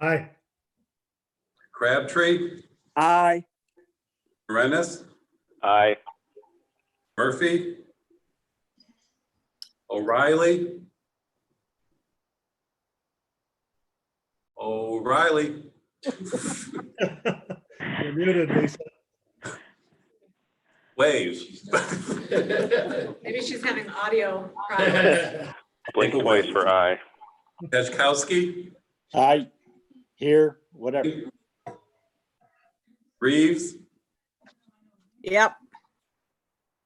Aye. Crabtree, Aye. Morenus, Aye. Murphy, O'Reilly, You're muted, Lisa. Wave. Maybe she's having audio problems. Blink twice for aye. Peszkowski, Aye. Here, whatever. Reeves, Yep.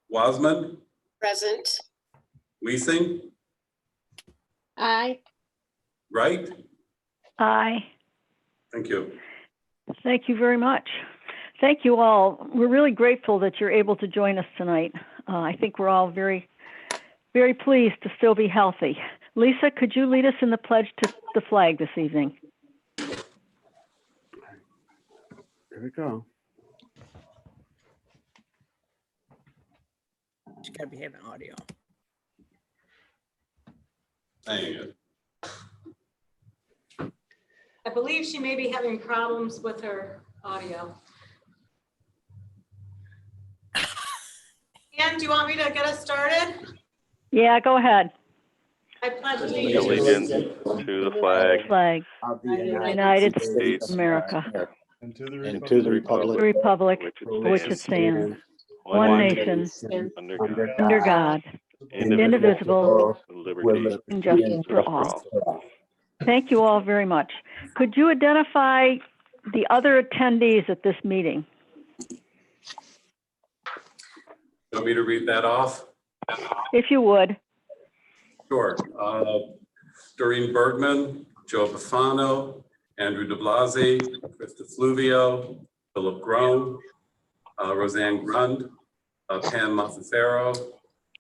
Wiseman, Present. Leasing, Aye. Wright. Aye. Thank you. Thank you very much. Thank you all. We're really grateful that you're able to join us tonight. I think we're all very, very pleased to still be healthy. Lisa, could you lead us in the pledge to the flag this evening? There we go. She's gotta be having audio. Thank you. I believe she may be having problems with her audio. Ann, do you want me to get us started? Yeah, go ahead. I pledge Allegiance to the flag Flag, Of the United States of America, And to the and to the the republic republic which which it stands, one one nation, under God, under God, indivisible, liberty and justice for all. Thank you all very much. Could you identify the other attendees at this meeting? Want me to read that off? If you would. Sure. Doreen Bergman, Joe Bufano, Andrew DeBlasi, Krista Fluvio, Philip Groen, Roseanne Grund, Pam Mazzaferro,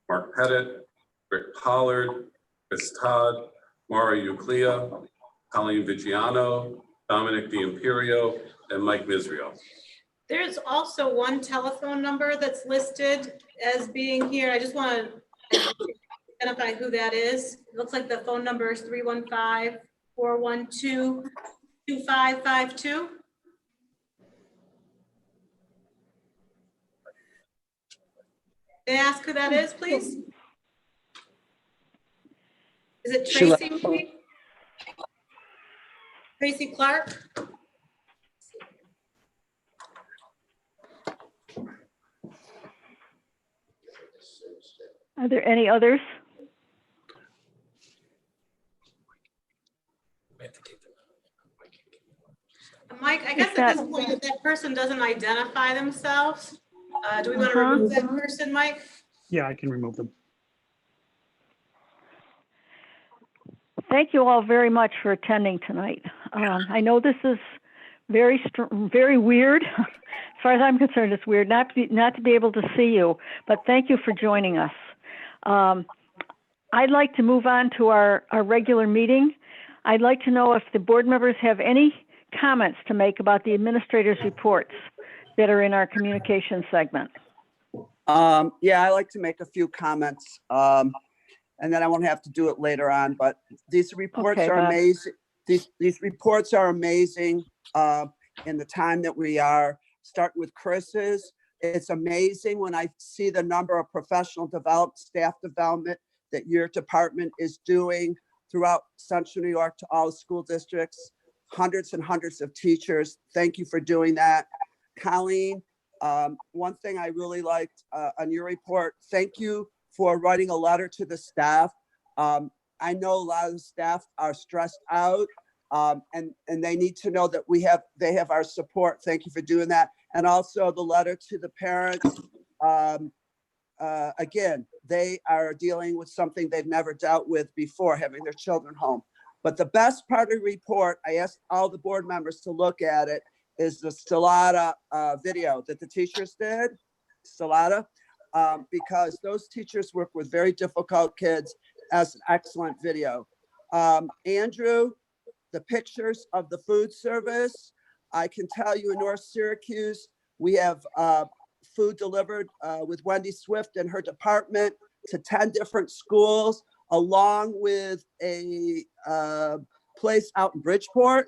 Mark Pettit, Rick Pollard, Chris Todd, Maura Uclea, Colleen Vigiano, Dominic D'Imperio, and Mike Misrio. There's also one telephone number that's listed as being here. I just want to identify who that is. It looks like the phone number is 315-412-2552. May I ask who that is, please? Is it Sheila. Tracy? maybe? Tracy Clark? Are there any others? Mike, I guess at this point, if that person doesn't identify themselves, do we want to Uh-huh. remove that person, Mike? Yeah, I can remove them. Thank you all very much for attending tonight. I know this is very weird. As far as I'm concerned, it's weird not to be able to see you, but thank you for joining us. I'd like to move on to our regular meeting. I'd like to know if the board members have any comments to make about the administrator's reports that are in our communication segment. Yeah, I like to make a few comments. And then I won't have to do it later on, but these reports Okay, are Bob. amazing. These reports are amazing in the time that we are. Start with Chris's. It's amazing when I see the number of professional staff development that your department is doing throughout Central New York to all the school districts, hundreds and hundreds of teachers. Thank you for doing that. Colleen, one thing I really liked on your report, thank you for writing a letter to the staff. I know a lot of the staff are stressed out and they need to know that they have our support. Thank you for doing that. And also the letter to the parents. Again, they are dealing with something they've never dealt with before, having their children home. But the best part of the report, I asked all the board members to look at it, is the Stellata video that the teachers did, Stellata, because those teachers work with very difficult kids. As an excellent video. Andrew, the pictures of the food service, I can tell you in North Syracuse, we have food delivered with Wendy Swift and her department to 10 different schools, along with a place out in Bridgeport.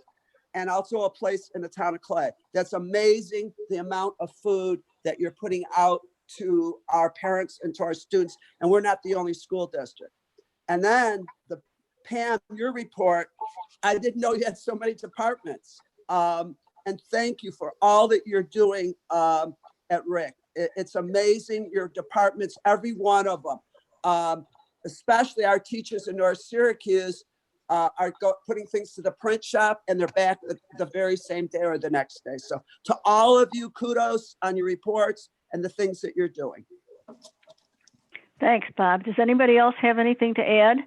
and also a place in the town of Clay. That's amazing, the amount of food that you're putting out to our parents and to our students. And we're not the only school district. And then Pam, your report, I didn't know you had so many departments. And thank you for all that you're doing at Rick. It's amazing, your departments, every one of them. Especially our teachers in North Syracuse are putting things to the print shop, and they're back the very same day or the next day. So to all of you, kudos on your reports and the things that you're doing. Thanks, Bob. Does anybody else have anything to add?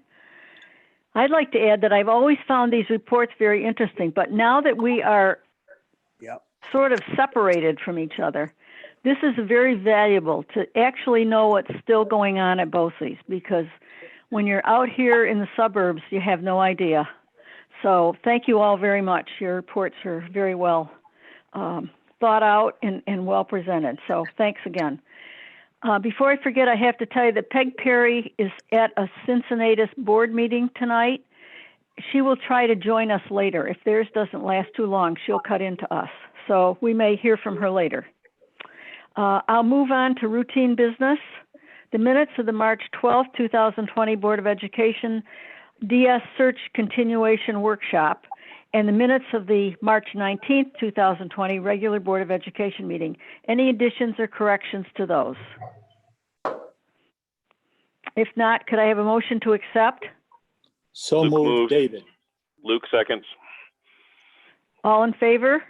I'd like to add that I've always found these reports very interesting, but now that we are Yep. sort of separated from each other, this is very valuable to actually know what's still going on at BOCES, because when you're out here in the suburbs, you have no idea. So thank you all very much. Your reports are very well thought out and well presented. So thanks again. Before I forget, I have to tell you that Peg Perry is at a Cincinnatus board meeting tonight. She will try to join us later. If theirs doesn't last too long, she'll cut into us. So we may hear from her later. I'll move on to routine business. The minutes of the March 12th, 2020 Board of Education DS Search Continuation Workshop and the minutes of the March 19th, 2020 regular Board of Education meeting. Any additions or corrections to those? If not, could I have a motion to accept? So Luke moved, moves. David. Luke seconds. All in favor?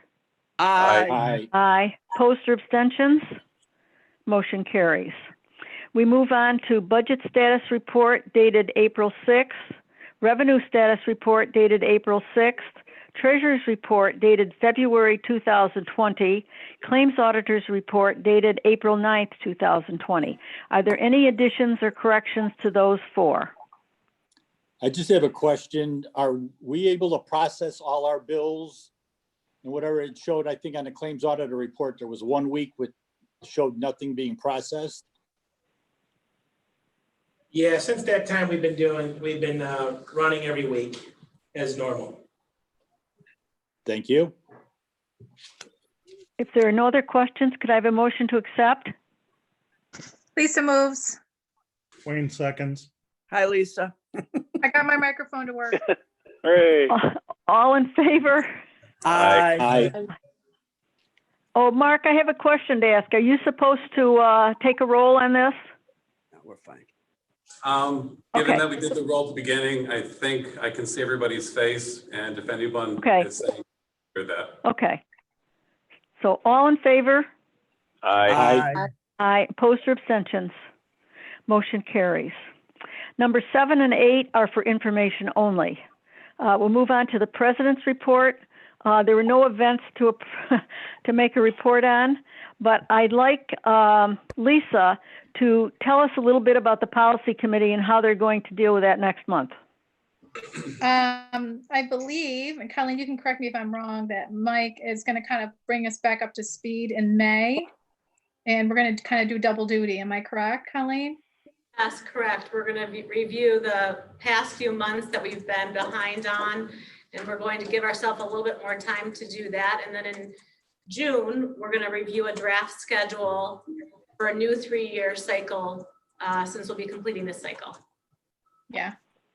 Aye. Aye. Aye. Opposed or abstentions? Motion carries. We move on to budget status report dated April 6th, revenue status report dated April 6th, treasurer's report dated February 2020, claims auditor's report dated April 9th, 2020. Are there any additions or corrections to those four? I just have a question. Are we able to process all our bills? And whatever it showed, I think on the claims auditor report, there was 1 week with showed nothing being processed. Yeah, since that time, we've been running every week as normal. Thank you. If there are no other questions, could I have a motion to accept? Lisa moves. Wayne seconds. Hi, Lisa. I got my microphone to work. Hooray. All in favor? Aye. Aye. Oh, Mark, I have a question to ask. Are you supposed to take a roll on this? No, we're fine. Given Okay. that we did the roll at the beginning, I think I can see everybody's face, and if anyone Okay. is saying hear that. Okay. So all in favor? Aye. Aye. Opposed or abstentions? Motion carries. Number 7 and 8 are for information only. We'll move on to the president's report. There were no events to make a report on, but I'd like Lisa to tell us a little bit about the policy committee and how they're going to deal with that next month. I believe, and Colleen, you can correct me if I'm wrong, that Mike is going to kind of bring us back up to speed in May. And we're going to kind of do double duty. Am I correct, Colleen? That's correct. We're going to review the past few months that we've been behind on, and we're going to give ourselves a little bit more time to do that. And then in June, we're going to review a draft schedule for a new 3-year cycle, since we'll be completing this cycle. Yeah.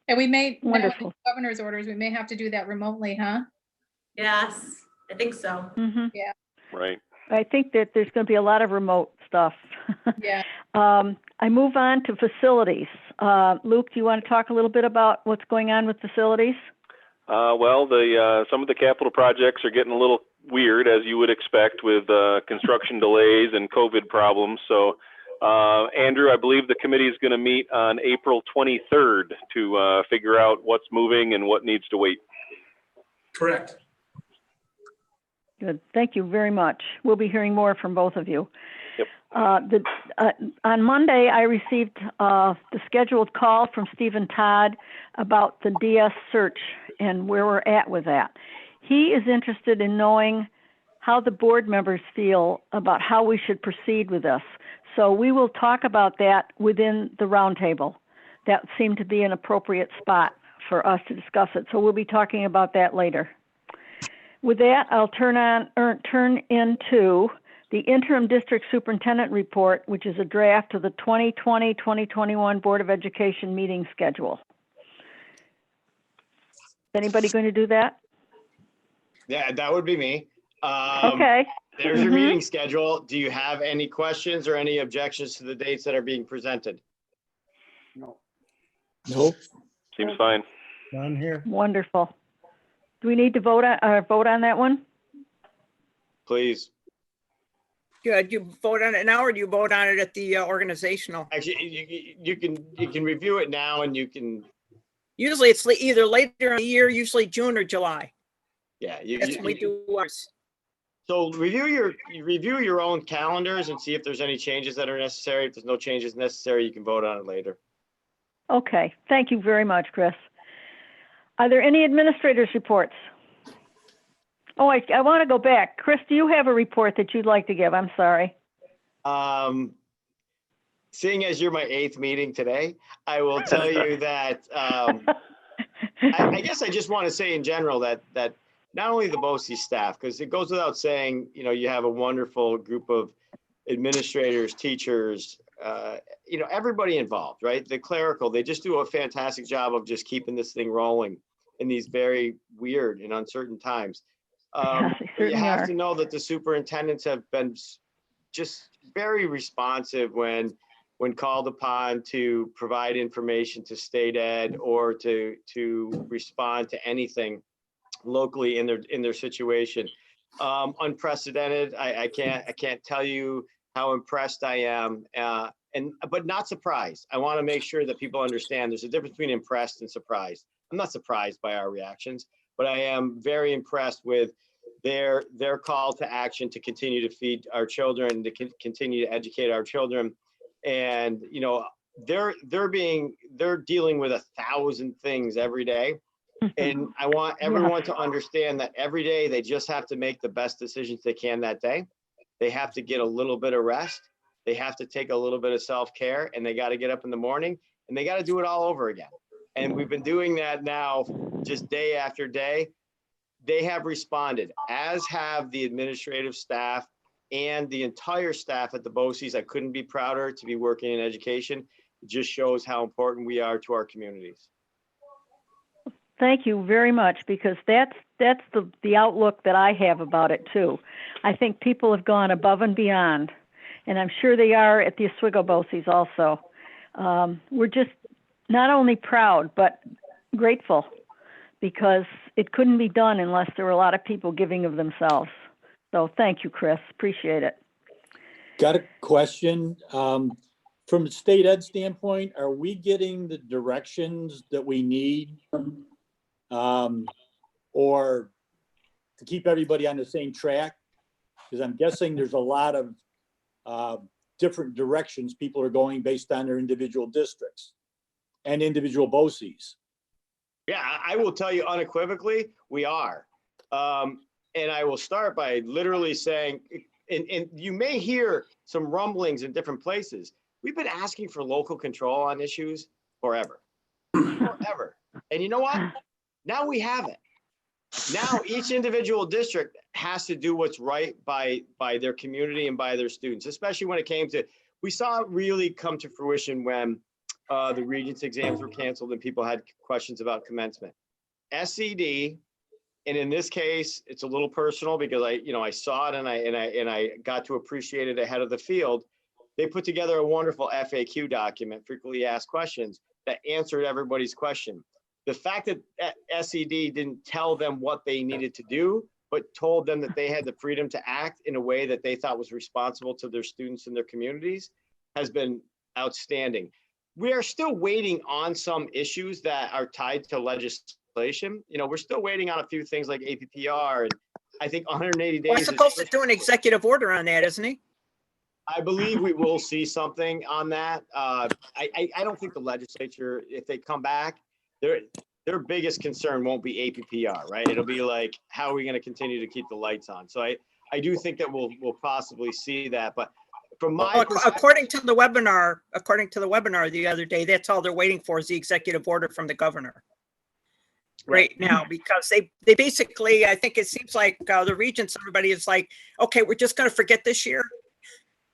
And we may, now with the Wonderful. governor's orders, we may have to do that remotely, huh? Yes, I think so. Mhm. Right. I think that there's going to be a lot of remote stuff. Yeah. I move on to facilities. Luke, do you want to talk a little bit about what's going on with facilities? Well, some of the capital projects are getting a little weird, as you would expect, with construction delays and COVID problems. So, Andrew, I believe the committee is going to meet on April 23rd to figure out what's moving and what needs to wait. Correct. Good. Thank you very much. We'll be hearing more from both of you. Yep. On Monday, I received the scheduled call from Stephen Todd about the DS search and where we're at with that. He is interested in knowing how the board members feel about how we should proceed with this. So we will talk about that within the roundtable. That seemed to be an appropriate spot for us to discuss it. So we'll be talking about that later. With that, I'll turn into the interim district superintendent report, which is a draft of the 2020-2021 Board of Education meeting schedule. Is anybody going to do that? Yeah, that would be me. Okay. There's your Mhm. meeting schedule. Do you have any questions or any objections to the dates that are being presented? Nope. Seems fine. None here. Wonderful. Do we need to vote on that one? Please. Good. You vote on it now or do you vote on it at the organizational? Actually, you can review it now and you can, Usually it's either later in the year, usually June or July. yeah. That's when we do ours. So review your own calendars and see if there's any changes that are necessary. If there's no changes necessary, you can vote on it later. Okay, thank you very much, Chris. Are there any administrators' reports? Oh, I want to go back. Chris, do you have a report that you'd like to give? I'm sorry. Seeing as you're my 8th meeting today, I will tell you that I guess I just want to say in general that not only the BOCES staff, because it goes without saying, you know, you have a wonderful group of administrators, teachers, you know, everybody involved, right? The clerical, they just do a fantastic job of just keeping this thing rolling in these very weird and uncertain times. Yes, they But you certainly have are. to know that the superintendents have been just very responsive when called upon to provide information to state ed or to respond to anything locally in their situation. Unprecedented. I can't tell you how impressed I am, but not surprised. I want to make sure that people understand there's a difference between impressed and surprised. I'm not surprised by our reactions, but I am very impressed with their call to action to continue to feed our children, to continue to educate our children. And, you know, they're dealing with 1,000 things every day. And I want everyone to understand that every day they just have to make the best decisions they can that day. They have to get a little bit of rest. They have to take a little bit of self-care, and they got to get up in the morning and they got to do it all over again. And we've been doing that now just day after day. They have responded, as have the administrative staff and the entire staff at the BOCES. I couldn't be prouder to be working in education. It just shows how important we are to our communities. Thank you very much, because that's the outlook that I have about it too. I think people have gone above and beyond, and I'm sure they are at the Oswego BOCES also. We're just not only proud, but grateful, because it couldn't be done unless there were a lot of people giving of themselves. So thank you, Chris. Appreciate it. Got a question. From a state ed standpoint, are we getting the directions that we need? Or to keep everybody on the same track? Because I'm guessing there's a lot of different directions people are going based on their individual districts and individual BOCES. Yeah, I will tell you unequivocally, we are. And I will start by literally saying, and you may hear some rumblings in different places. We've been asking for local control on issues forever. Forever. And you know what? Now we have it. Now each individual district has to do what's right by their community and by their students, especially when it came to, we saw it really come to fruition when the Regents exams were canceled and people had questions about commencement. SED, and in this case, it's a little personal because I saw it and I got to appreciate it ahead of the field. They put together a wonderful FAQ document, frequently asked questions, that answered everybody's question. The fact that SED didn't tell them what they needed to do, but told them that they had the freedom to act in a way that they thought was responsible to their students and their communities, has been outstanding. We are still waiting on some issues that are tied to legislation. You know, we're still waiting on a few things like APPR, and I think 180 days. Well, he's supposed to do an executive order on that, isn't he? I believe we will see something on that. I don't think the legislature, if they come back, their biggest concern won't be APPR, right? It'll be like, how are we going to continue to keep the lights on? So I do think that we'll possibly see that. But from my according to the webinar the other day, that's all they're waiting for is the executive order from the governor. right now, because they basically, I think it seems like the regents, everybody is like, okay, we're just gonna forget this year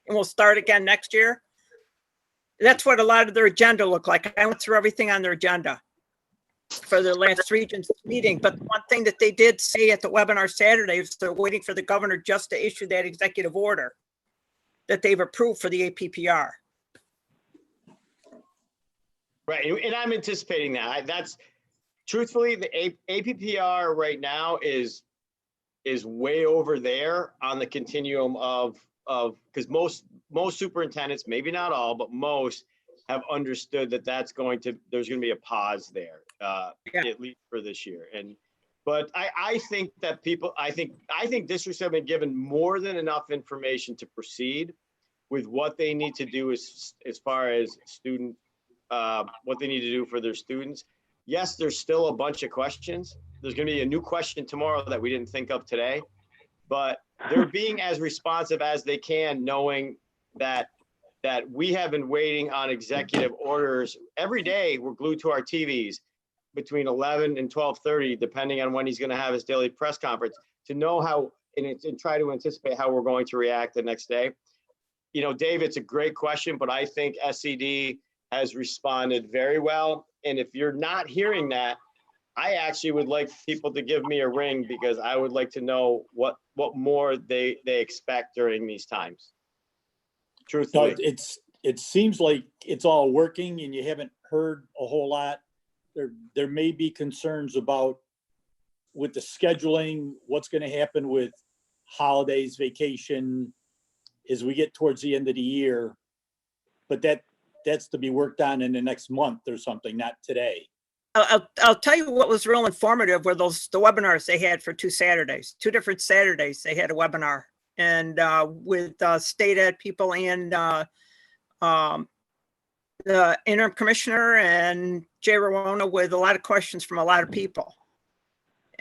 and we'll start again next year. That's what a lot of their agenda looked like. I went through everything on their agenda for their last regents meeting. But one thing that they did say at the webinar Saturday is they're waiting for the governor just to issue that executive order that they've approved for the APPR. Right, and I'm anticipating that. That's truthfully, the APPR right now is way over there on the continuum of because most superintendents, maybe not all, but most have understood that there's going to be a pause there, at least for this year. But I think that I think districts have been given more than enough information to proceed with what they need to do as far as what they need to do for their students. Yes, there's still a bunch of questions. There's going to be a new question tomorrow that we didn't think of today, but they're being as responsive as they can, knowing that we have been waiting on executive orders. Every day we're glued to our TVs between 11 and 12:30, depending on when he's going to have his daily press conference, to know how and try to anticipate how we're going to react the next day. You know, Dave, it's a great question, but I think SCD has responded very well. And if you're not hearing that, I actually would like people to give me a ring, because I would like to know what more they expect during these times. Truthfully. No, it seems like it's all working and you haven't heard a whole lot. There may be concerns about with the scheduling, what's going to happen with holidays, vacation, as we get towards the end of the year. But that's to be worked on in the next month or something, not today. I'll tell you what was real informative were the webinars they had for 2 different Saturdays. They had a webinar, and with state ed people and the interim commissioner and Jay Rowona, with a lot of questions from a lot of people.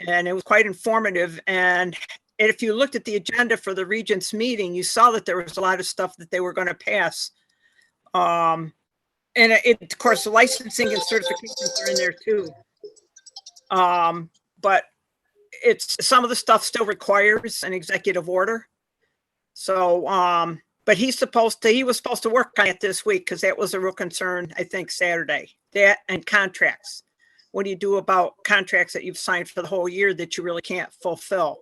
And it was quite informative. And if you looked at the agenda for the regents meeting, you saw that there was a lot of stuff that they were going to pass. And of course, the licensing and certifications are in there too. But some of the stuff still requires an executive order. So, but he was supposed to work on it this week, because that was a real concern, I think, Saturday. That and contracts. What do you do about contracts that you've signed for the whole year that you really can't fulfill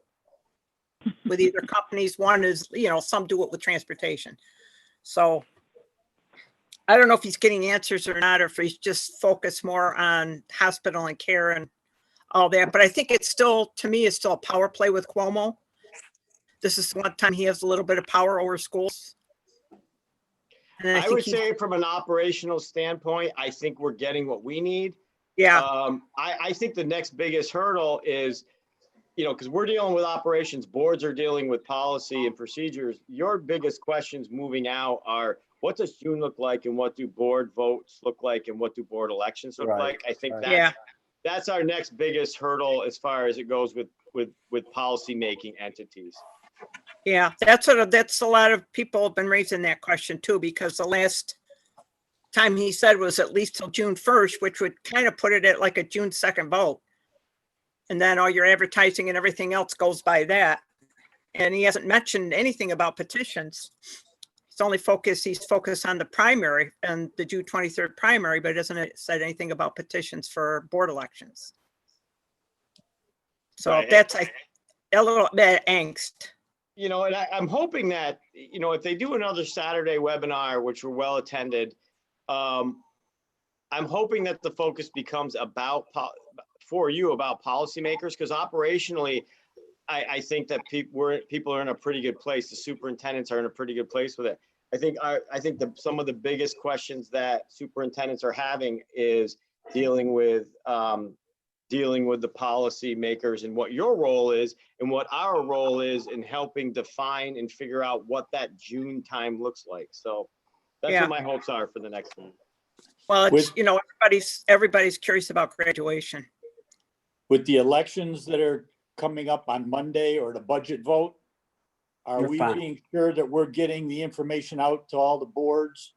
with either companies? One is, some do it with transportation. So I don't know if he's getting answers or not, or if he's just focused more on hospital and care and all that. But I think to me, it's still a power play with Cuomo. This is one time he has a little bit of power over schools. And I would say from an operational standpoint, I think we're getting what we need. Yeah. I think the next biggest hurdle is, because we're dealing with operations, boards are dealing with policy and procedures. Your biggest questions moving out are, what does June look like, and what do board votes look like, and what do board elections look like? I think that's our next biggest hurdle as far as it goes with policy making entities. Yeah, that's a lot of people have been raising that question too, because the last time he said was at least till June 1st, which would kind of put it at like a June 2nd vote. And then all your advertising and everything else goes by that. And he hasn't mentioned anything about petitions. He's focused on the primary and the June 23rd primary, but hasn't said anything about petitions for board elections. So that's a little bit of angst. And I'm hoping that, if they do another Saturday webinar, which were well attended, I'm hoping that the focus becomes about policymakers, because operationally, I think that people are in a pretty good place. The superintendents are in a pretty good place with it. I think some of the biggest questions that superintendents are having is dealing with the policymakers and what your role is and what our role is in helping define and figure out what that June time looks like. So that's what my hopes are for the next one. Well, it's, everybody's curious about graduation. With the elections that are coming up on Monday, or the budget vote, are we being sure that we're getting the information out to all the boards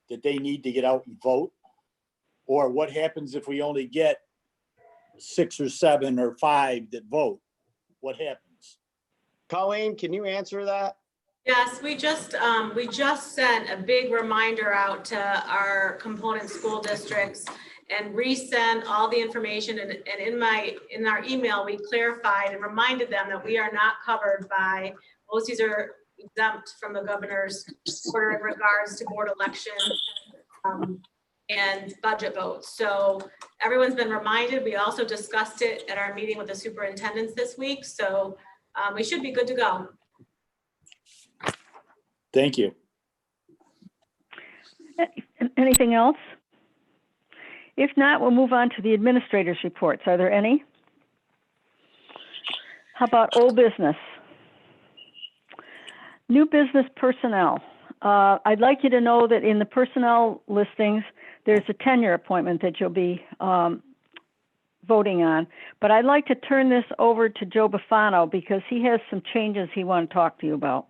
that they need to get out and vote? Or what happens if we only get 6 or 7 or 5 that vote, what happens? Colleen, can you answer that? Yes, we just sent a big reminder out to our component school districts and resent all the information, and in our email, we clarified and reminded them that we are not covered by, BOCES are exempt from the governor's order in regards to board election and budget votes. So everyone's been reminded. We also discussed it at our meeting with the superintendents this week. So we should be good to go. Thank you. Anything else? If not, we'll move on to the administrators' reports. Are there any? How about old business? New business personnel. I'd like you to know that in the personnel listings, there's a tenure appointment that you'll be voting on. But I'd like to turn this over to Joe Buffano because he has some changes he wants to talk to you about.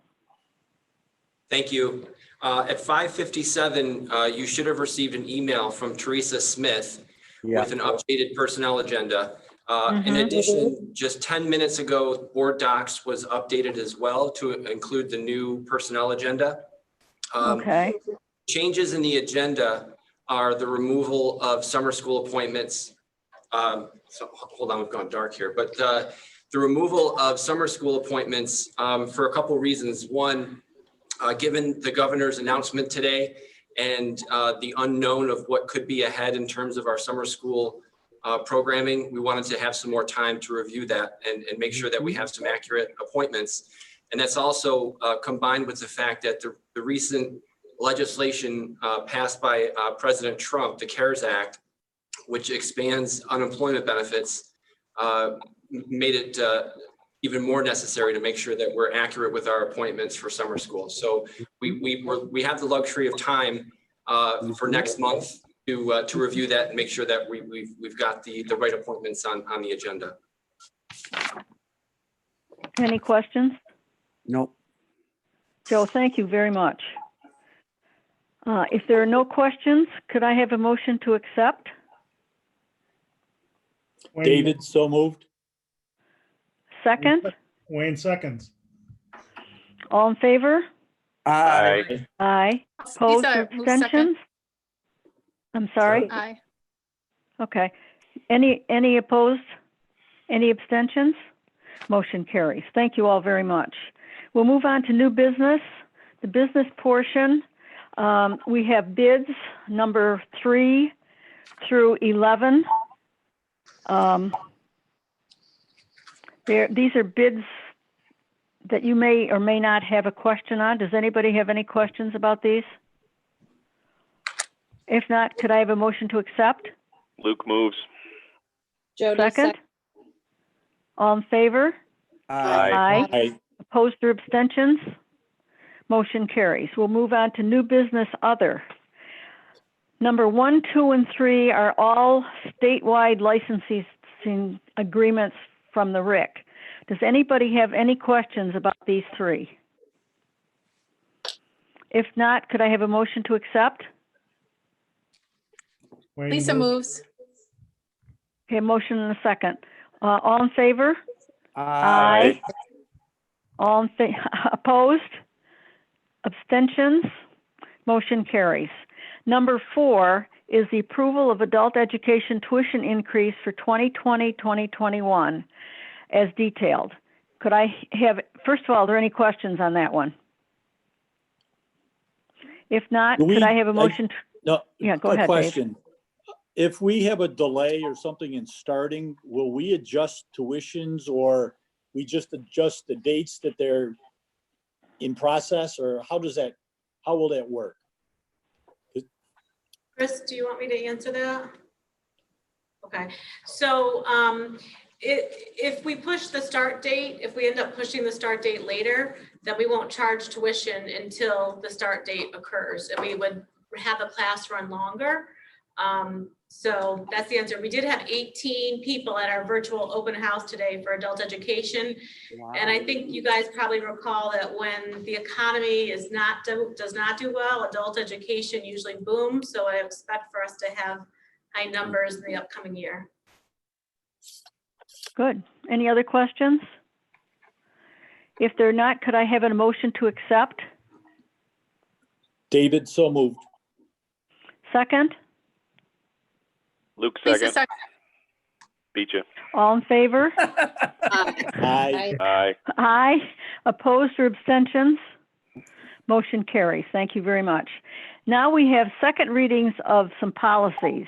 Thank you. At 5:57, you should have received an email from Teresa Smith with an updated personnel agenda. In addition, just 10 minutes ago, Board Docs was updated as well to include the new personnel agenda. Okay. Changes in the agenda are the removal of summer school appointments. So hold on, we've gone dark here, but the removal of summer school appointments for a couple reasons. One, given the governor's announcement today and the unknown of what could be ahead in terms of our summer school programming, we wanted to have some more time to review that and make sure that we have some accurate appointments. And that's also combined with the fact that the recent legislation passed by President Trump, the CARES Act, which expands unemployment benefits, made it even more necessary to make sure that we're accurate with our appointments for summer school. So we have the luxury of time for next month to review that and make sure that we've got the right appointments on the agenda. Any questions? Nope. Joe, thank you very much. If there are no questions, could I have a motion to accept? Wayne- David, so moved. Second? Wayne seconds. All in favor? Aye. Aye. Opposed or Lisa, move second. abstentions? I'm sorry? Aye. Okay. Any opposed? Any abstentions? Motion carries. Thank you all very much. We'll move on to new business. The business portion, we have bids number 3 through 11. These are bids that you may or may not have a question on. Does anybody have any questions about these? If not, could I have a motion to accept? Luke moves. Jody Second? All in favor? Aye. Aye. Opposed or abstentions? Motion carries. We'll move on to new business other. Number 1, 2, and 3 are all statewide licensing agreements from the RIC. Does anybody have any questions about these 3? If not, could I have a motion to accept? Wayne Lisa moves. Okay, motion and a second. All in favor? Aye. All in opposed? Abstentions? Motion carries. Number 4 is the approval of adult education tuition increase for 2020-2021 as detailed. Could I have, first of all, are there any questions on that one? If not, could I have a motion? No. Yeah, go a ahead, Dave. question. If we have a delay or something in starting, will we adjust tuitions or we just adjust the dates that they're in process, or how will that work? Chris, do you want me to answer that? Okay, so if we push the start date, if we end up pushing the start date later, then we won't charge tuition until the start date occurs, and we would have the class run longer. So that's the answer. We did have 18 people at our virtual open house today for adult education. Wow. And I think you guys probably recall that when the economy does not do well, adult education usually booms. So I expect for us to have high numbers in the upcoming year. Good. Any other questions? If they're not, could I have a motion to accept? David, so moved. Second? Luke Lisa, second. second. Beat you. All in favor? Aye. Aye. Aye. Opposed or abstentions? Motion carries. Thank you very much. Now we have second readings of some policies.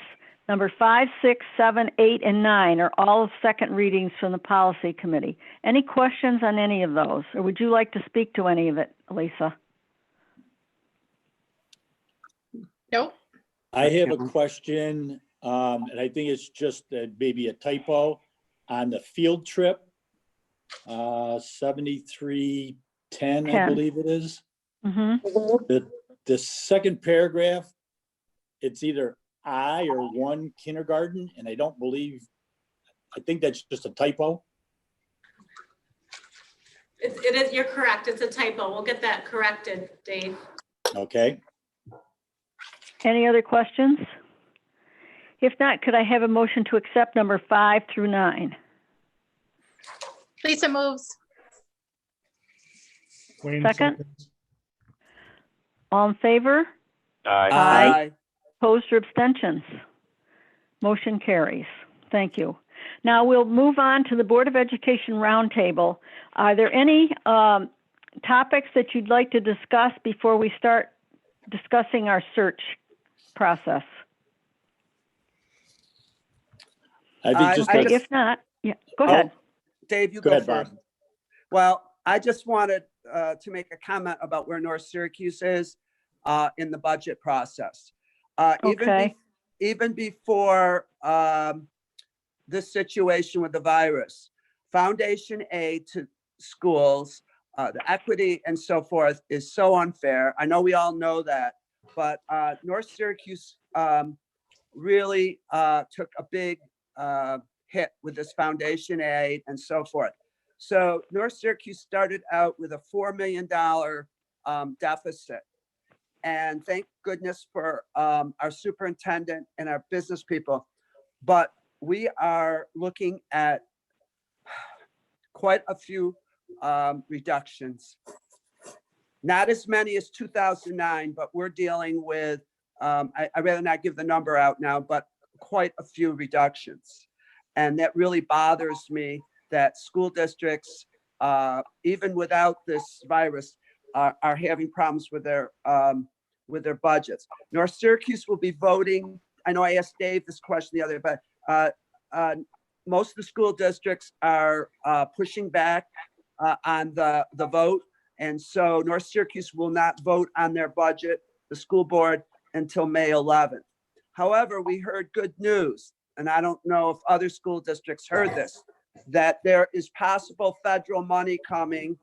Number 5, 6, 7, 8, and 9 are all second readings from the policy committee. Any questions on any of those? Or would you like to speak to any of it, Lisa? Nope. I have a question, and I think it's just maybe a typo on the field trip. 7310, I 10. believe it is. Mm-hmm. The second paragraph, it's either I or one kindergarten, and I think that's just a typo. It is, you're correct. It's a typo. We'll get that corrected, Dave. Okay. Any other questions? If not, could I have a motion to accept number 5 through 9? Lisa moves. Wayne Second. seconds. All in favor? Aye. Aye. Opposed or abstentions? Motion carries. Thank you. Now we'll move on to the Board of Education Roundtable. Are there any topics that you'd like to discuss before we start discussing our search process? I think just, I just- If not, yeah, go ahead. Dave, you Go go ahead, Bob. first. Well, I just wanted to make a comment about where North Syracuse is in the budget process. Okay. Even before this situation with the virus, Foundation aid to schools, the equity and so forth is so unfair. I know we all know that, but North Syracuse really took a big hit with this foundation aid and so forth. So North Syracuse started out with a $4 million deficit. And thank goodness for our superintendent and our business people. But we are looking at quite a few reductions. Not as many as 2009, but we're dealing with, I'd rather not give the number out now, but quite a few reductions. And that really bothers me that school districts, even without this virus, are having problems with their budgets. North Syracuse will be voting. I know I asked Dave this question the other, but most of the school districts are pushing back on the vote. And so North Syracuse will not vote on their budget, the school board, until May 11th. However, we heard good news, and I don't know if other school districts heard this, that there is possible federal money coming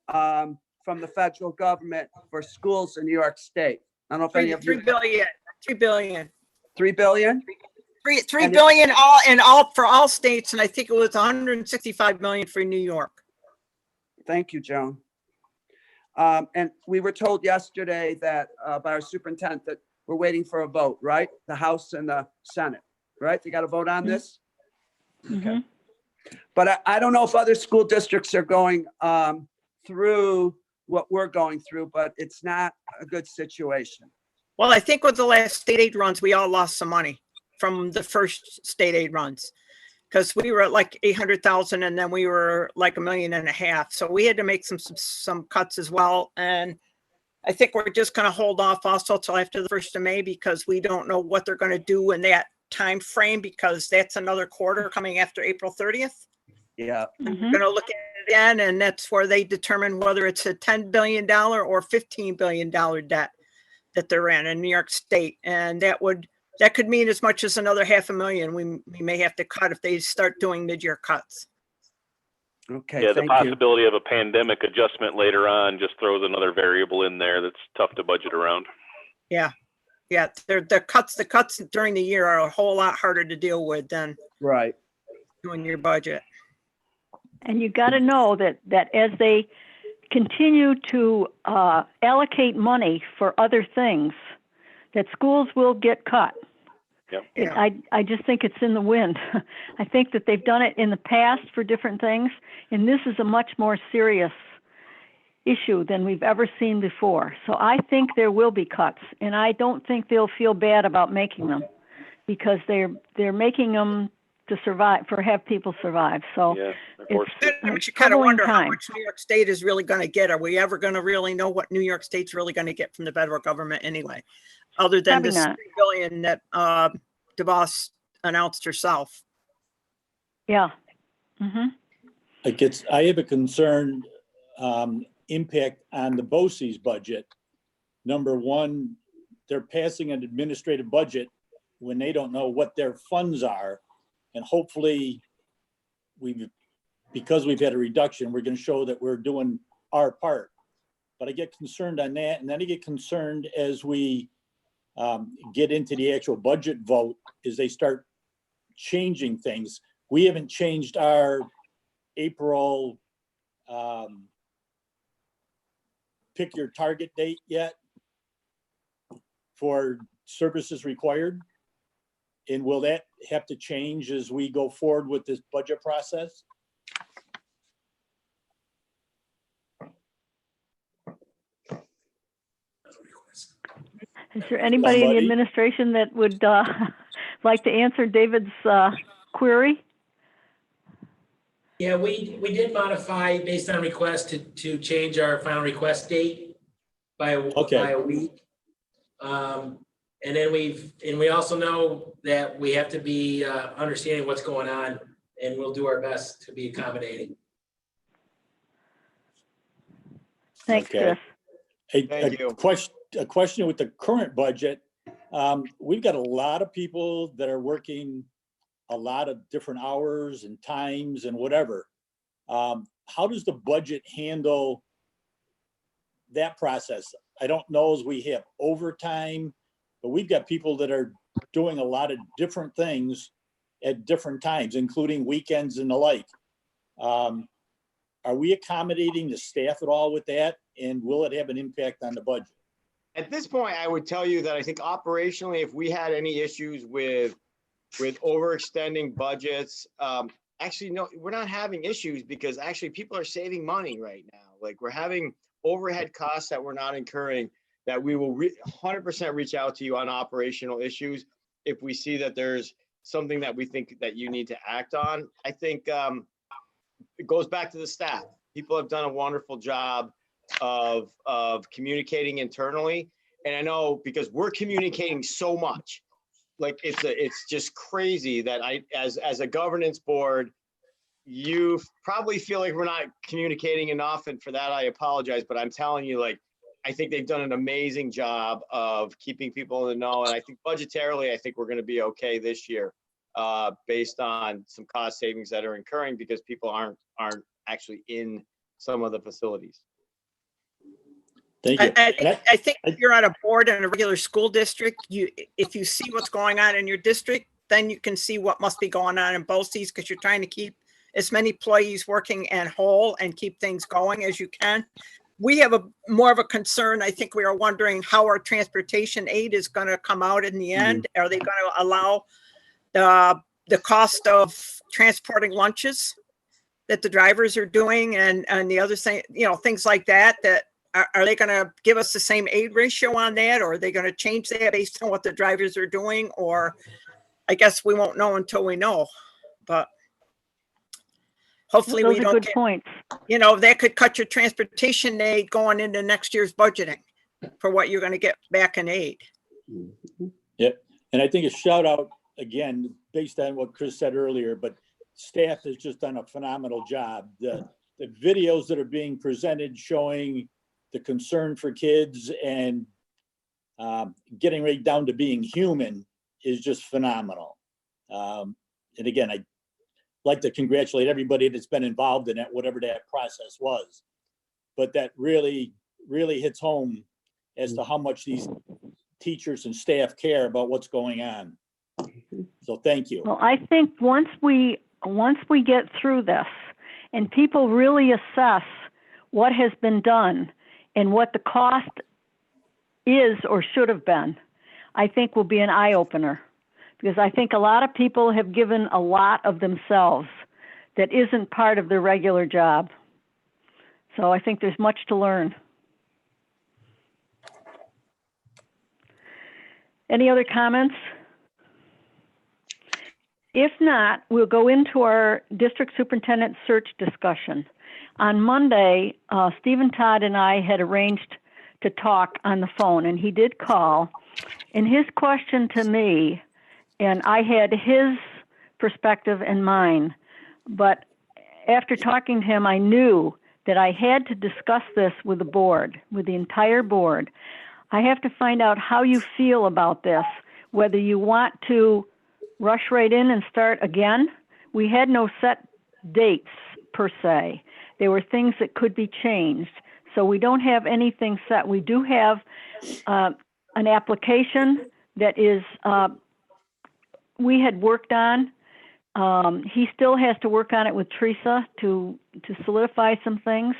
from the federal government for schools in New York State. I don't know if any of you. 3 billion, 3 billion. 3 billion? 3 And it- billion for all states, and I think it was 165 million for New York. Thank you, Joan. And we were told yesterday that by our superintendent that we're waiting for a vote, right? The House and the Senate, right? They got to vote on this? Mhm. But I don't know if other school districts are going through what we're going through, but it's not a good situation. Well, I think with the last state aid runs, we all lost some money from the first state aid runs. Because we were at like 800,000 and then we were like $1.5 million. So we had to make some cuts as well. And I think we're just going to hold off also till after the 1st of May because we don't know what they're going to do in that time frame because that's another quarter coming after April 30th. Yeah. Mhm. We're going to look at it again, and that's where they determine whether it's a $10 billion or $15 billion debt that they're in New York State. And that could mean as much as another $500,000 we may have to cut if they start doing mid-year cuts. Okay, Yeah, the thank you. possibility of a pandemic adjustment later on just throws another variable in there that's tough to budget around. Yeah, the cuts during the year are a whole lot harder to deal with than Right. doing your budget. And you got to know that as they continue to allocate money for other things, that schools will get cut. I just think it's in the wind. I think that they've done it in the past for different things, and this is a much more serious issue than we've ever seen before. So I think there will be cuts, and I don't think they'll feel bad about making them because they're making them to survive, have people survive. So Yeah, of course. it's But you kind of troubling wonder how time. much New York State is really going to get. Are we ever going to really know what New York State's really going to get from the federal government anyway? Other than Probably this not. $3 billion that DeVos announced herself. Yeah. Mm-hmm. I have a concern, impact on the BOCES budget. Number one, they're passing an administrative budget when they don't know what their funds are. And hopefully because we've had a reduction, we're going to show that we're doing our part. But I get concerned on that. And then I get concerned as we get into the actual budget vote, as they start changing things. We haven't changed our April pick your target date yet for services required. And will that have to change as we go forward with this budget process? Is there anybody in the Somebody? administration that would like to answer David's query? Yeah, we did modify based on request to change our final request date by a week. And then we also know that we have to be understanding what's going on, and we'll do our best to be accommodating. Thanks, Okay. Chris. Thank you. A question with the current budget. We've got a lot of people that are working a lot of different hours and times and whatever. How does the budget handle that process? I don't know as we have overtime, but we've got people that are doing a lot of different things at different times, including weekends and the like. Are we accommodating the staff at all with that? And will it have an impact on the budget? At this point, I would tell you that I think operationally, if we had any issues with overextending budgets, actually, no, we're not having issues because actually people are saving money right now. Like we're having overhead costs that we're not incurring that we will 100% reach out to you on operational issues if we see that there's something that we think that you need to act on. I think it goes back to the staff. People have done a wonderful job of communicating internally. And I know because we're communicating so much, like it's just crazy that as a governance board, you probably feel like we're not communicating enough. And for that, I apologize, but I'm telling you, like, I think they've done an amazing job of keeping people in the know. And I think budgetarily, I think we're going to be okay this year based on some cost savings that are incurring because people aren't actually in some of the facilities. Thank you. I think if you're on a board in a regular school district, if you see what's going on in your district, then you can see what must be going on in BOCES because you're trying to keep as many employees working and whole and keep things going as you can. We have more of a concern. I think we are wondering how our transportation aid is going to come out in the end. Are they going to allow the cost of transporting lunches that the drivers are doing and the other thing, things like that, are they going to give us the same aid ratio on that, or are they going to change that based on what the drivers are doing? Or I guess we won't know until we know, but hopefully we don't get, points. That could cut your transportation aid going into next year's budgeting for what you're going to get back in aid. Yep. And I think a shout out again, based on what Chris said earlier, but staff has just done a phenomenal job. The videos that are being presented showing the concern for kids and getting right down to being human is just phenomenal. And again, I'd like to congratulate everybody that's been involved in it, whatever that process was. But that really, really hits home as to how much these teachers and staff care about what's going on. So thank you. Well, I think once we get through this and people really assess what has been done and what the cost is or should have been, I think will be an eye opener. because I think a lot of people have given a lot of themselves that isn't part of their regular job. So I think there's much to learn. Any other comments? If not, we'll go into our district superintendent search discussion. On Monday, Stephen Todd and I had arranged to talk on the phone, and he did call. And his question to me, and I had his perspective and mine, but after talking to him, I knew that I had to discuss this with the board, with the entire board. I have to find out how you feel about this, whether you want to rush right in and start again. We had no set dates per se. There were things that could be changed. So we don't have anything set. We do have an application that is, we had worked on. He still has to work on it with Teresa to solidify some things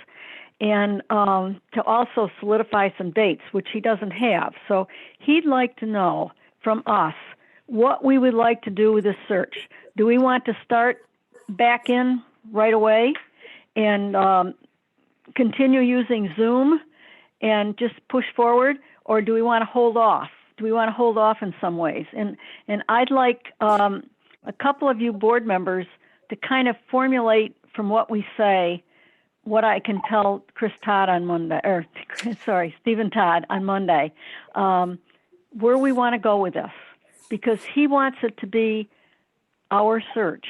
and to also solidify some dates, which he doesn't have. So he'd like to know from us what we would like to do with this search. Do we want to start back in right away and continue using Zoom and just push forward, or do we want to hold off? Do we want to hold off in some ways? And I'd like a couple of you board members to kind of formulate from what we say, what I can tell Chris Todd on Monday, or sorry, Stephen Todd on Monday, where we want to go with this, because he wants it to be our search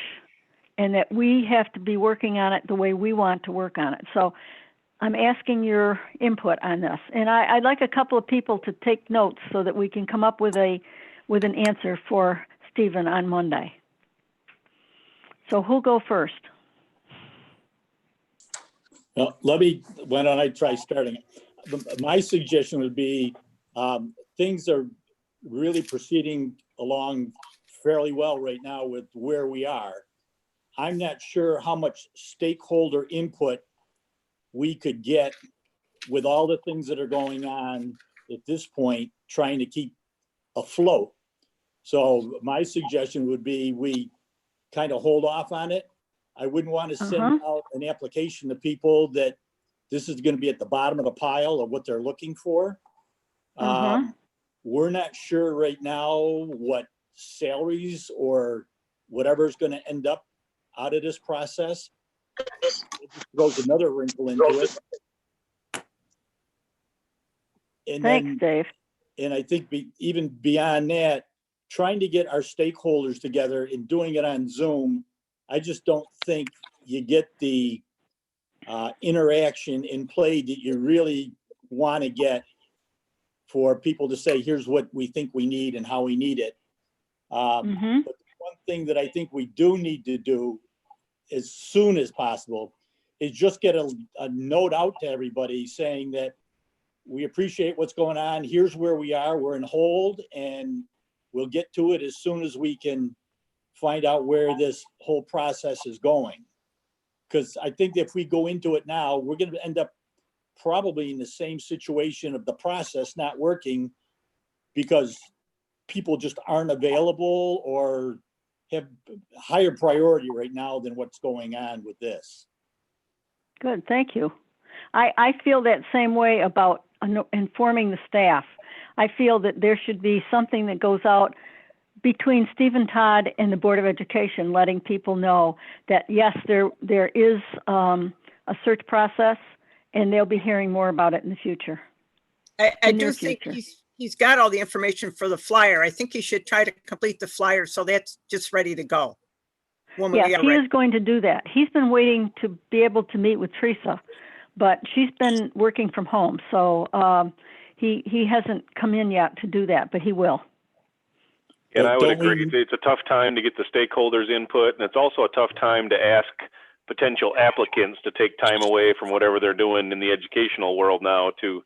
and that we have to be working on it the way we want to work on it. So I'm asking your input on this. And I'd like a couple of people to take notes so that we can come up with an answer for Stephen on Monday. So who'll go first? Well, why don't I try starting? My suggestion would be things are really proceeding along fairly well right now with where we are. I'm not sure how much stakeholder input we could get with all the things that are going on at this point, trying to keep afloat. So my suggestion would be we kind of hold off on it. I wouldn't want to send out an application to people that this is going to be at the bottom of the pile of what they're looking for. We're not sure right now what salaries or whatever is going to end up out of this process. It just throws another wrinkle into it. And Thanks, Dave. And I think even beyond that, trying to get our stakeholders together and doing it on Zoom, I just don't think you get the interaction in play that you really want to get for people to say, here's what we think we need and how we need it. But one thing that I think we do need to do as soon as possible is just get a note out to everybody saying that we appreciate what's going on. Here's where we are. We're in hold, and we'll get to it as soon as we can find out where this whole process is going. Because I think if we go into it now, we're going to end up probably in the same situation of the process not working because people just aren't available or have higher priority right now than what's going on with this. Good, thank you. I feel that same way about informing the staff. I feel that there should be something that goes out between Stephen Todd and the Board of Education, letting people know that yes, there is a search process, and they'll be hearing more about it in the future. I do think he's got all the information for the flyer. I think he should try to complete the flyer so that's just ready to go. Yes, he is going to do that. He's been waiting to be able to meet with Teresa, but she's been working from home, so he hasn't come in yet to do that, but he will. And I would agree. It's a tough time to get the stakeholders' input, and it's also a tough time to ask potential applicants to take time away from whatever they're doing in the educational world now to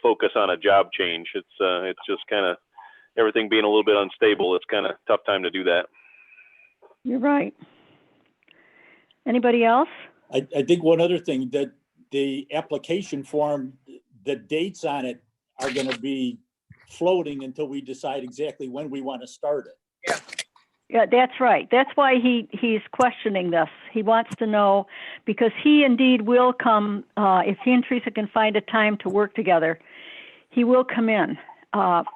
focus on a job change. It's just kind of everything being a little bit unstable. It's kind of tough time to do that. You're right. Anybody else? I think one other thing, that the application form, the dates on it are going to be floating until we decide exactly when we want to start it. Yeah, that's right. That's why he's questioning this. He wants to know, because he indeed will come, if he and Teresa can find a time to work together, he will come in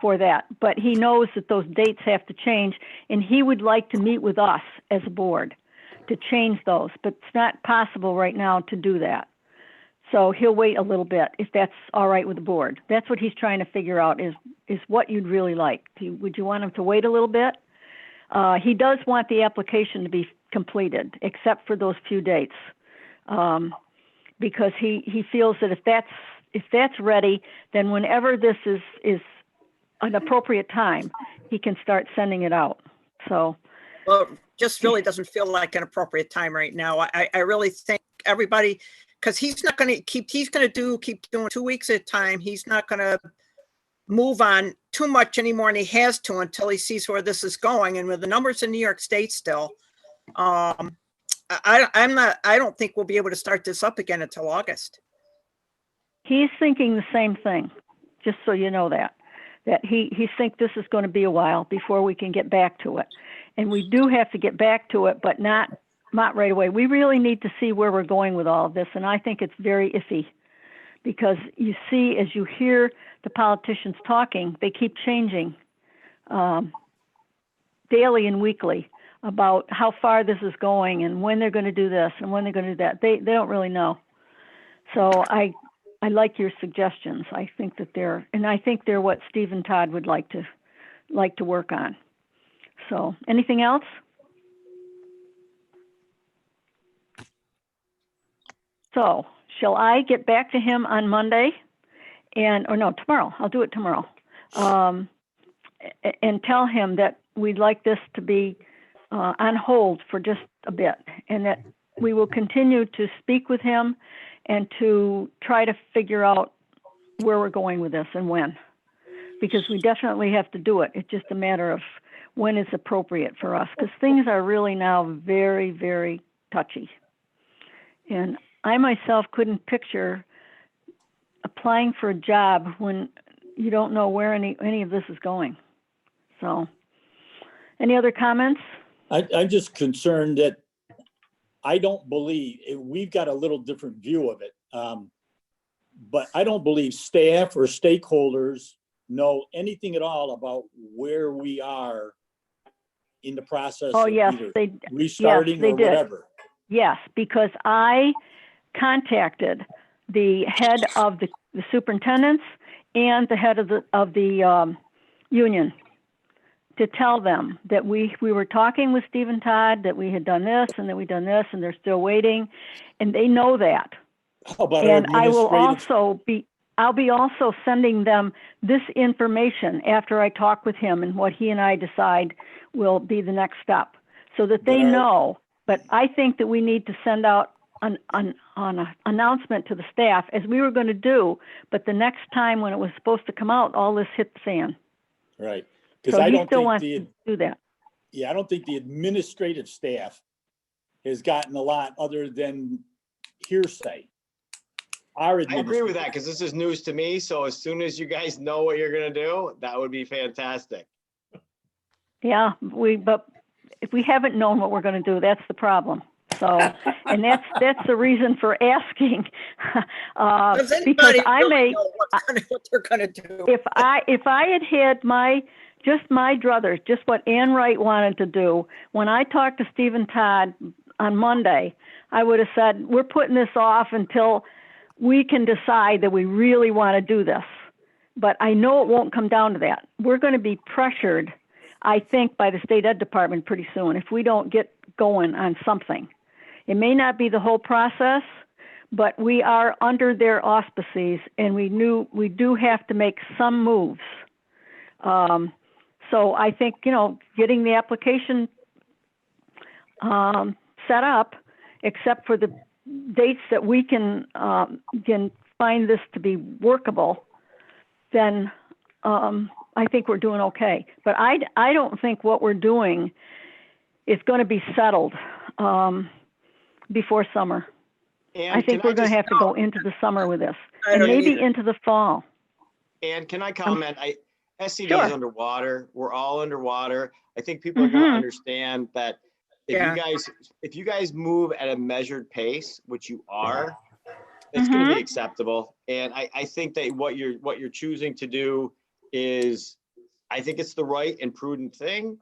for that. But he knows that those dates have to change, and he would like to meet with us as a board to change those, but it's not possible right now to do that. So he'll wait a little bit if that's all right with the board. That's what he's trying to figure out is what you'd really like. Would you want him to wait a little bit? He does want the application to be completed, except for those few dates, because he feels that if that's ready, then whenever this is an appropriate time, he can start sending it out. So, Well, just really doesn't feel like an appropriate time right now. I really think everybody, because he's not going to keep doing 2 weeks at a time. He's not going to move on too much anymore, and he has to until he sees where this is going. And with the numbers in New York State still, I don't think we'll be able to start this up again until August. he's thinking the same thing, just so you know that he thinks this is going to be a while before we can get back to it. And we do have to get back to it, but not right away. We really need to see where we're going with all of this. And I think it's very iffy because you see, as you hear the politicians talking, they keep changing daily and weekly about how far this is going and when they're going to do this and when they're going to do that. They don't really know. So I like your suggestions. I think that they're what Steve and Todd would like to work on. So anything else? So shall I get back to him on Monday tomorrow? I'll do it tomorrow. And tell him that we'd like this to be on hold for just a bit, and that we will continue to speak with him and to try to figure out where we're going with this and when, because we definitely have to do it. It's just a matter of when it's appropriate for us, because things are really now very, very touchy. And I myself couldn't picture applying for a job when you don't know where any of this is going. So, any other comments? I'm just concerned that I don't believe, we've got a little different view of it. But I don't believe staff or stakeholders know anything at all about where we are in the process Oh, of yes, either they restarting they or did. whatever. Yes, because I contacted the head of the superintendents and the head of the union to tell them that we were talking with Steve and Todd, that we had done this and that we'd done this, and they're still waiting, and they know that. How about our And I will administrative? I'll be also sending them this information after I talk with him and what he and I decide will be the next step, so that they know. But I think that we need to send out an announcement to the staff, as we were going to do, but the next time when it was supposed to come out, all this hit the fan. Right. So Because I he don't still think wants to do that. I don't think the administrative staff has gotten a lot other than hearsay. I agree with that because this is news to me. So as soon as you guys know what you're gonna do, that would be fantastic. Yeah, but if we haven't known what we're going to do, that's the problem. So, and that's the reason for asking. Does Because anybody I really may, know what they're gonna do? if I had had my druthers, just what Ann Wright wanted to do, when I talked to Steve and Todd on Monday, I would have said, we're putting this off until we can decide that we really want to do this. But I know it won't come down to that. We're going to be pressured, I think, by the state ed department pretty soon if we don't get going on something. It may not be the whole process, but we are under their auspices, and we do have to make some moves. So I think, getting the application set up, except for the dates that we can find this to be workable, then I think we're doing okay. But I don't think what we're doing is going to be settled before summer. And I think we're going to have to go into the summer with this, and maybe into the fall. And can I comment? SCD Sure. is underwater. We're all underwater. I think people are going to Mhm. understand that if Yeah. you guys move at a measured pace, which you are, it's going to be Mhm. acceptable. And I think that what you're choosing to do is, I think it's the right and prudent thing.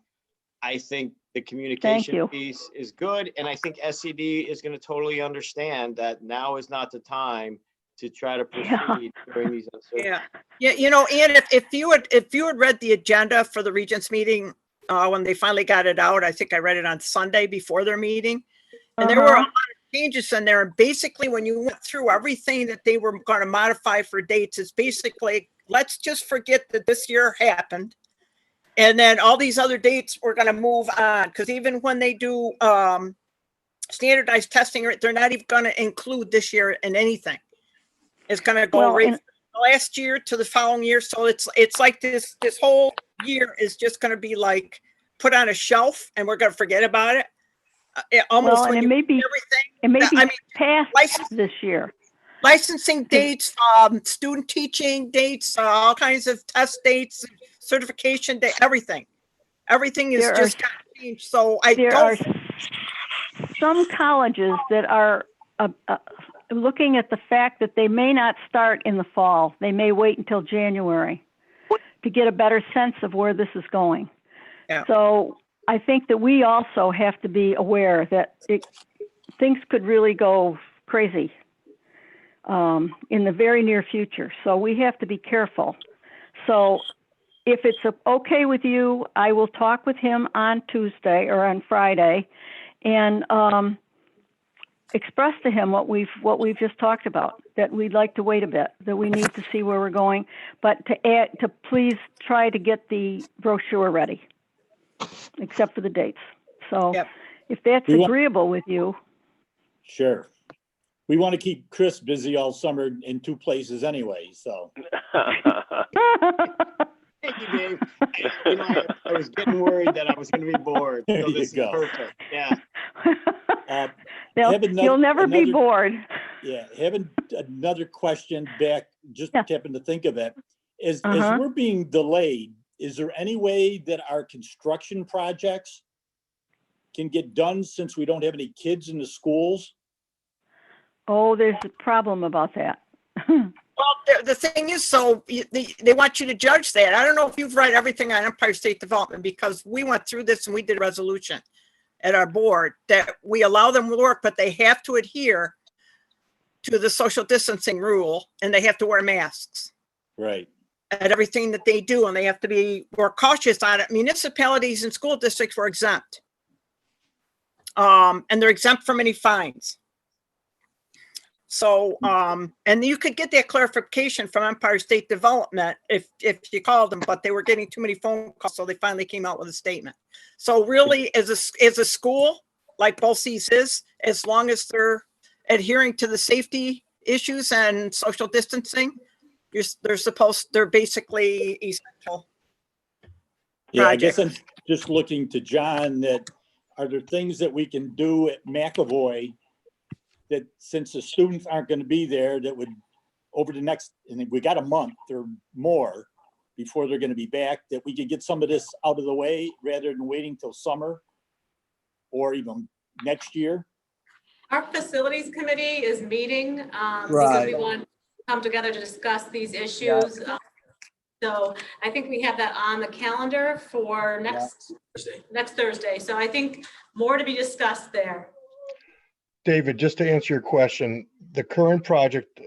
I think the communication you. piece is good. And I think SCD is going to totally understand that now is not the time to try to Yeah. proceed during these uncertain. Yeah, yeah, you know, and if you had read the agenda for the Regents meeting, when they finally got it out, I think I read it on Sunday before their meeting. And there were a Uh-huh. lot of changes in there. And basically, when you went through everything that they were going to modify for dates, it's basically, let's just forget that this year happened. And then all these other dates we're going to move on. Because even when they do standardized testing, they're not even going to include this year in anything. It's going to go Well, right and from last year to the following year. So it's like this whole year is just going to be like put on a shelf and we're going to forget about it. Almost well, and when it you may be everything. I mean, passed license, this year. licensing dates, student teaching dates, all kinds of test dates, certification date, everything. Everything is There are just got changed. So I There don't. are some colleges that are looking at the fact that they may not start in the fall. They may wait until January to get a better sense of where this is going. Yeah. So I think that we also have to be aware that things could really go crazy in the very near future. So we have to be careful. So if it's okay with you, I will talk with him on Tuesday or on Friday and express to him what we've just talked about, that we'd like to wait a bit, that we need to see where we're going, but to please try to get the brochure ready, except for the dates. So Yep. if that's We want- agreeable with you. Sure. We want to keep Chris busy all summer in two places anyway, so. Thank you, Dave. I was getting worried that I was going to be bored. There So you this is go. perfect. Yeah. Have You'll never be another- bored. Yeah, having another question back, just Yeah. happened to think of it. As Uh-huh. we're being delayed, is there any way that our construction projects can get done since we don't have any kids in the schools? Oh, there's a problem about that. Well, the thing is, so they want you to judge that. I don't know if you've read everything on Empire State Development, because we went through this and we did a resolution at our board that we allow them to work, but they have to adhere to the social distancing rule and they have to wear masks Right. at everything that they do. And they have to be more cautious on it. Municipalities and school districts were exempt. And they're exempt from any fines. So, and you could get that clarification from Empire State Development if you called them, but they were getting too many phone calls, so they finally came out with a statement. So really, as a school, like BOCES is, as long as they're adhering to the safety issues and social distancing, they're basically essential. Yeah, I guess I'm projects. just looking to John, that are there things that we can do at McAvoy that, since the students aren't going to be there, that would, over the next, and we got a month or more before they're going to be back, that we could get some of this out of the way rather than waiting till summer or even next year? Our facilities committee is meeting because Right. we want to come together to discuss these issues. So I think we have that on the calendar for next Thursday. So I think more to be discussed there. David, just to answer your question, the current project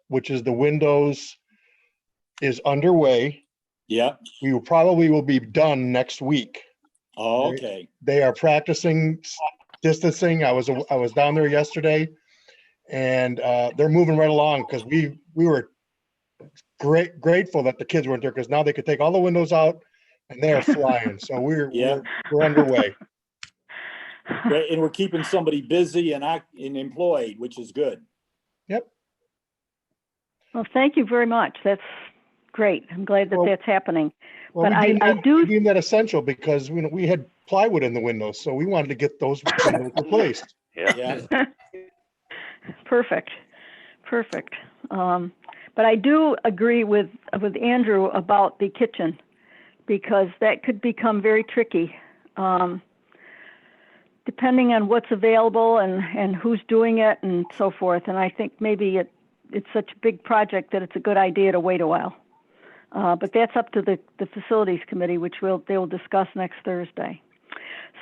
which is the windows, is underway. Yeah. We probably will be done next week. Oh, okay. They are practicing distancing. I was down there yesterday, and they're moving right along, because we were grateful that the kids weren't there, because now they could take all the windows out and they are flying. So we're underway. Great, and we're keeping somebody busy and employed, which is good. Yep. Well, thank you very much. That's great. I'm glad that that's happening. Well, But we I do. deem that essential, because we had plywood in the windows, so we wanted to get those windows replaced. Yeah. Perfect. But I do agree with Andrew about the kitchen. because that could become very tricky. Depending on what's available and who's doing it and so forth. And I think maybe it's such a big project that it's a good idea to wait a while. But that's up to the facilities committee, which they will discuss next Thursday.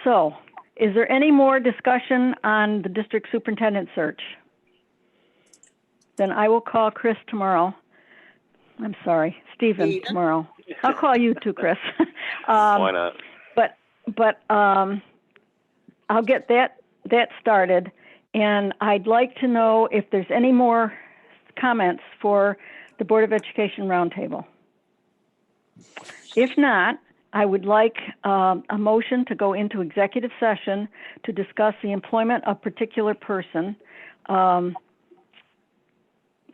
So is there any more discussion on the district superintendent search? Then I will call Chris tomorrow. I'm sorry, Stephen tomorrow. I'll call you too, Chris. Why not? But I'll get that started. And I'd like to know if there's any more comments for the Board of Education Roundtable. If not, I would like a motion to go into executive session to discuss the employment of particular person. Could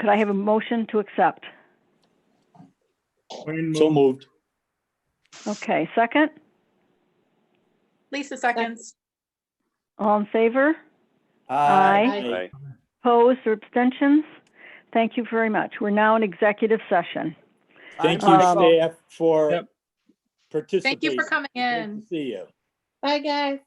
I have a motion to accept? So moved. Okay, second? Lisa seconds. All in favor? Aye. Opposed or abstentions? Thank you very much. We're now in executive session. Thank you, staff, for participating. Thank you for coming Great in. to see you. Bye, guys.